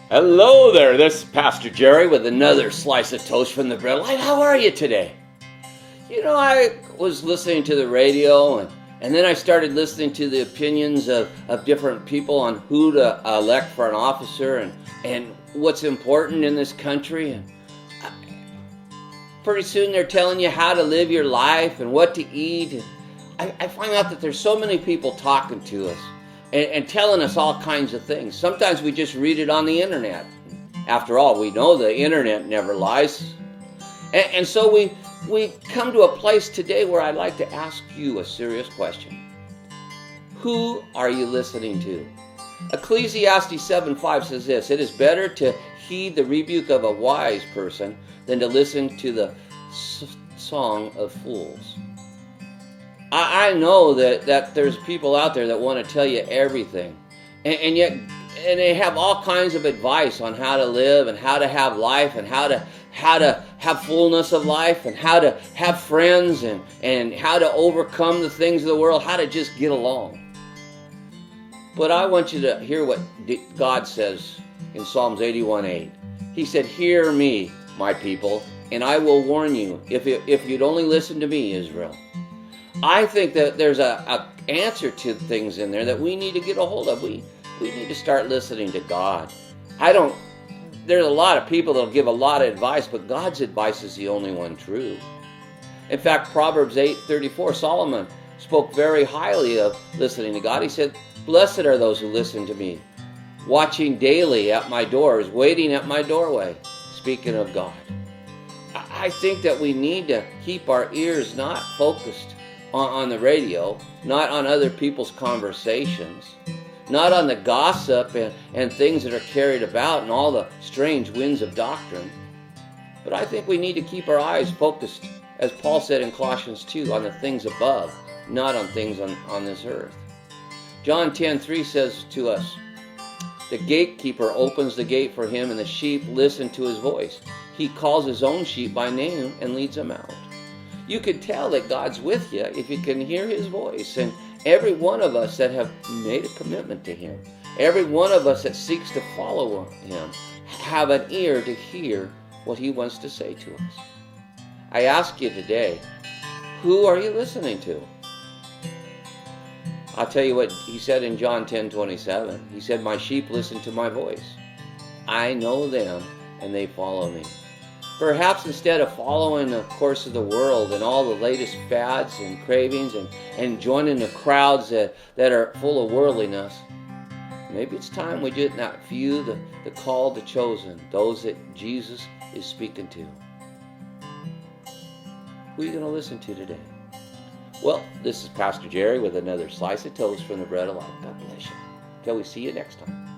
Hello there, this is Pastor Jerry with another slice of toast from the bread light. How are you today? You know, I was listening to the radio and then I started listening to the opinions of different people on who to elect for an officer and what's important in this country. And pretty soon they're telling you how to live your life and what to eat. And I find out that there's so many people talking to us and telling us all kinds of things. Sometimes we just read it on the internet. After all, we know the internet never lies. And so we come to a place today where I'd like to ask you a serious question. Who are you listening to? Ecclesiastes 7:5 says this: "It is better to heed the rebuke of a wise person than to listen to the song of fools." I know that there's people out there that want to tell you everything, and yet they have all kinds of advice on how to live and how to have life and how to have fullness of life and how to have friends and how to overcome the things of the world, how to just get along. But I want you to hear what God says in Psalms 81:8. He said, "Hear me, my people, and I will warn you, if you'd only listen to me, Israel." I think that there's a answer to things in there that we need to get a hold of. We need to start listening to God. There's a lot of people that'll give a lot of advice, but God's advice is the only one true. In fact, Proverbs 8:34, Solomon spoke very highly of listening to God. He said, "Blessed are those who listen to me, watching daily at my doors, waiting at my doorway," speaking of God. I think that we need to keep our ears not focused on the radio, not on other people's conversations, not on the gossip and things that are carried about and all the strange winds of doctrine. But I think we need to keep our eyes focused, as Paul said in Colossians 2, on the things above, not on things on this earth. John 10:3 says to us, "The gatekeeper opens the gate for him, and the sheep listen to his voice. He calls his own sheep by name and leads them out." You can tell that God's with you if you can hear his voice. And every one of us that have made a commitment to him, every one of us that seeks to follow him, have an ear to hear what he wants to say to us. I ask you today, who are you listening to? I'll tell you what he said in John 10:27. He said, "My sheep listen to my voice. I know them and they follow me." Perhaps instead of following the course of the world and all the latest fads and cravings and joining the crowds that are full of worldliness, maybe it's time we did not view the called, the chosen, those that Jesus is speaking to. Who are you going to listen to today? Well, this is Pastor Jerry with another slice of toast from the bread of life. God bless you. Till we see you next time.